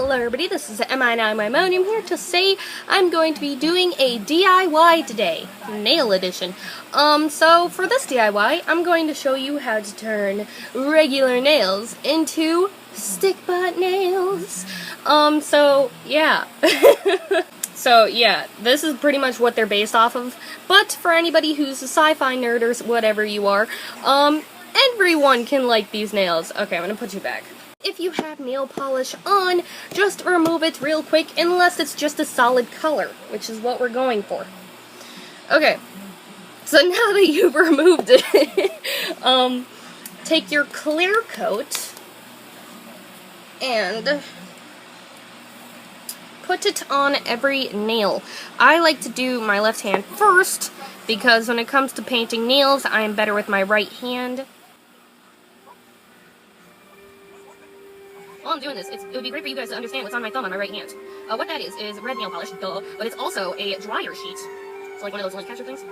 Hello everybody, this is Minimymo, and I'm here to say I'm going to be doing a DIY today, nail edition. So for this DIY, I'm going to show you how to turn regular nails into StikBot Nails. So yeah. So yeah, this is pretty much what they're based off of, but for anybody who's a sci-fi nerd or whatever you are, everyone can like these nails. Okay, I'm gonna put you back. If you have nail polish on, just remove it real quick, unless it's just a solid color, which is what we're going for. Okay, so now that you've removed it, take your clear coat and put it on every nail. I like to do my left hand first, because when it comes to painting nails, I am better with my right hand. While I'm doing this, it would be great for you guys to understand what's on my thumb on my right hand. What that is red nail polish, duh, but it's also a dryer sheet. It's like one of those lint catcher things.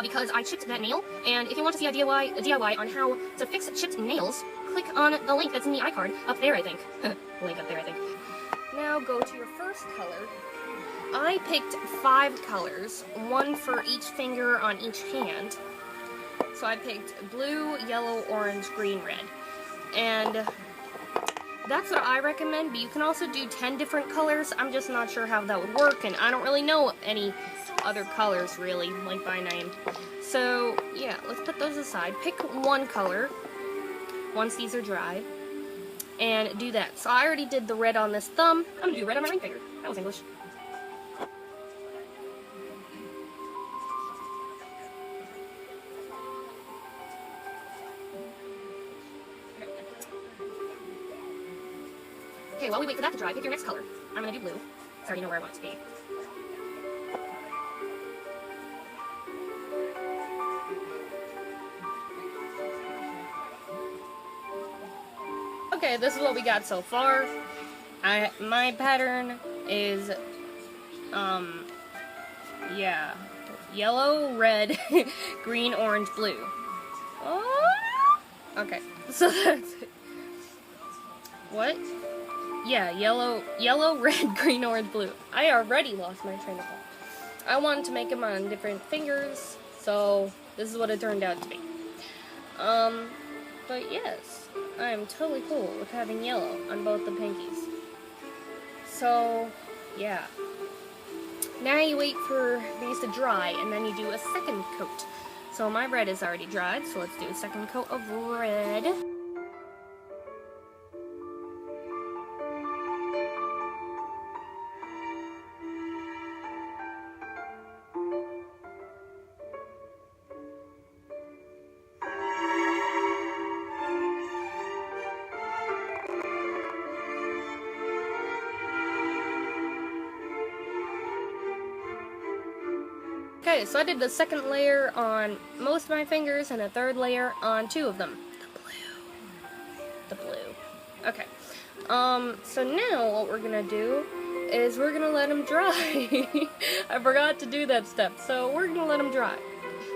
Because I chipped that nail, and if you want to see a DIY on how to fix chipped nails, click on the link that's in the iCard up there, I think. Link up there, I think. Now go to your first color. I picked 5 colors, 1 for each finger on each hand. So I picked blue, yellow, orange, green, red. And that's what I recommend, but you can also do 10 different colors. I'm just not sure how that would work, and I don't really know any other colors, really, like by name. So, yeah, let's put those aside. Pick one color once these are dry, and do that. So I already did the red on this thumb. I'm going to do red on my ring finger. That was English. Okay, while we wait for that to dry, pick your next color. I'm going to do blue, so I already know where I want it to be. Okay, this is what we got so far. My pattern is, yeah, yellow, red, green, orange, blue. Oh! Okay, so that's it. What? Yeah, yellow, red, green, orange, blue. I already lost my train of thought. I wanted to make them on different fingers, so this is what it turned out to be. But yes, I am totally cool with having yellow on both the pinkies. So, yeah. Now you wait for these to dry, and then you do a second coat. So my red is already dried, so let's do a second coat of red. Okay, so I did the second layer on most of my fingers and a third layer on 2 of them. The blue. Okay. So now what we're gonna do is we're gonna let them dry. I forgot to do that step, so we're gonna let them dry.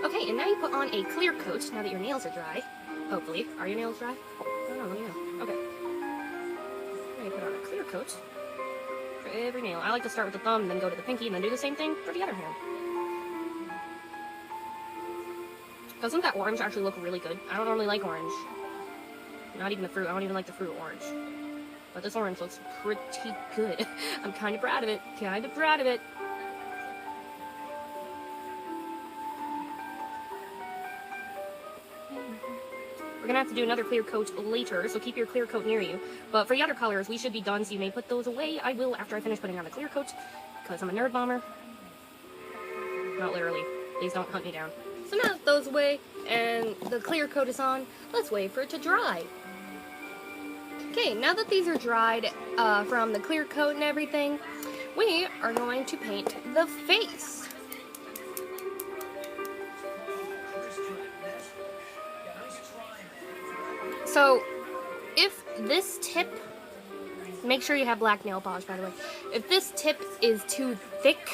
Okay, and now you put on a clear coat now that your nails are dry. Hopefully. Are your nails dry? I don't know, let me know. Okay. Now you put on a clear coat for every nail. I like to start with the thumb, and then go to the pinky, and then do the same thing for the other hand. Doesn't that orange actually look really good? I don't normally like orange. Not even the fruit. I don't even like the fruit orange. But this orange looks pretty good. I'm kind of proud of it. Kind of proud of it. We're going to have to do another clear coat later, so keep your clear coat near you. But for the other colors, we should be done, so you may put those away. I will after I finish putting on the clear coat, because I'm a nerd bomber. Not literally. Please don't hunt me down. So now that those away and the clear coat is on, let's wait for it to dry. Okay, now that these are dried from the clear coat and everything, we are going to paint the face. So, if this tip, make sure you have black nail polish by the way, if this tip is too thick,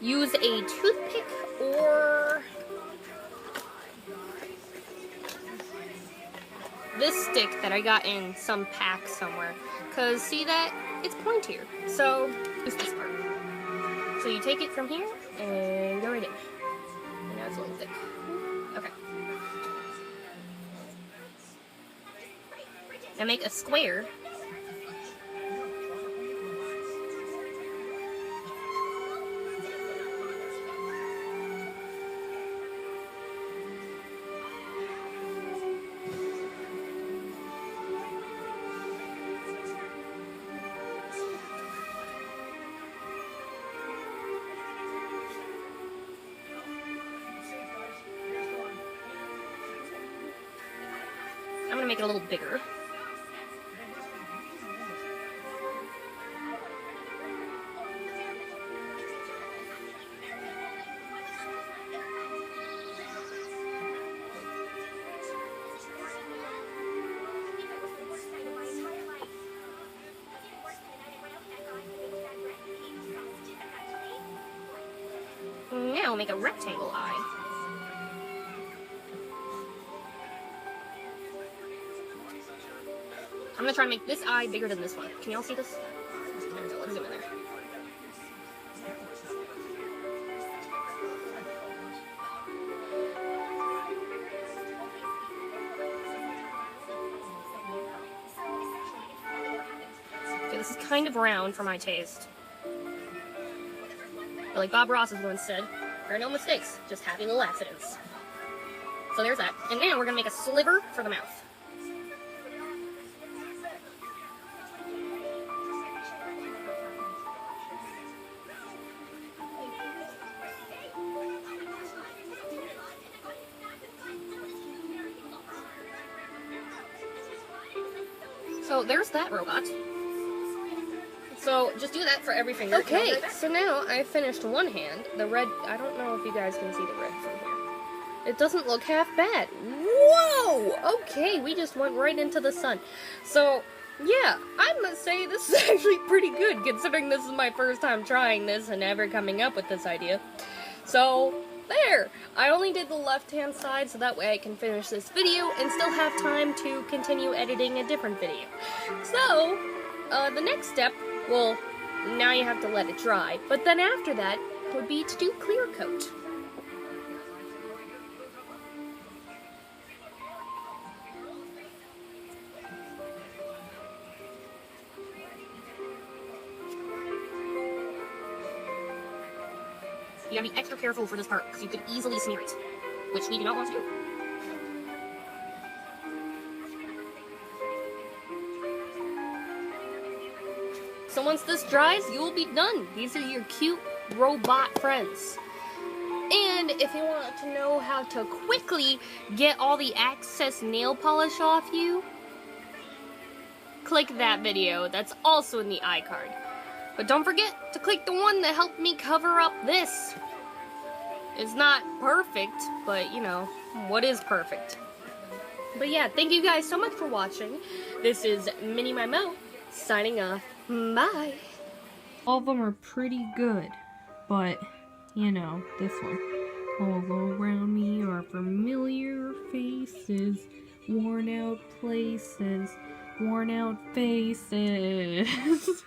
use a toothpick or this stick that I got in some pack somewhere. Cause see that? It's pointier. So, use this part. So you take it from here and go right in. And now it's a little thick. Okay. Now make a square. I'm gonna make it a little bigger. Now make a rectangle eye. I'm gonna try to make this eye bigger than this one. Can y'all see this? Let's zoom in there. Okay, this is kind of round for my taste. But like Bob Ross has once said, there are no mistakes, just happy little accidents. So there's that. And now we're gonna make a sliver for the mouth. So there's that robot. So just do that for every finger. Okay, so now I finished one hand. The red, I don't know if you guys can see the red from here. It doesn't look half bad. Whoa! Okay, we just went right into the sun. So, yeah, I must say this is actually pretty good, considering this is my first time trying this and ever coming up with this idea. So, there! I only did the left-hand side so that way I can finish this video and still have time to continue editing a different video. So, the next step, well, now you have to let it dry, but then after that would be to do clear coat. You gotta be extra careful for this part, because you could easily smear it, which we do not want to do. So once this dries, you'll be done. These are your cute robot friends. And if you want to know how to quickly get all the excess nail polish off you, click that video. That's also in the iCard. But don't forget to click the one that helped me cover up this. It's not perfect, but you know, what is perfect? But yeah, thank you guys so much for watching. This is Minimymo, signing off. Bye! All of them are pretty good, but, you know, this one. All around me are familiar faces, worn out places, worn out faces.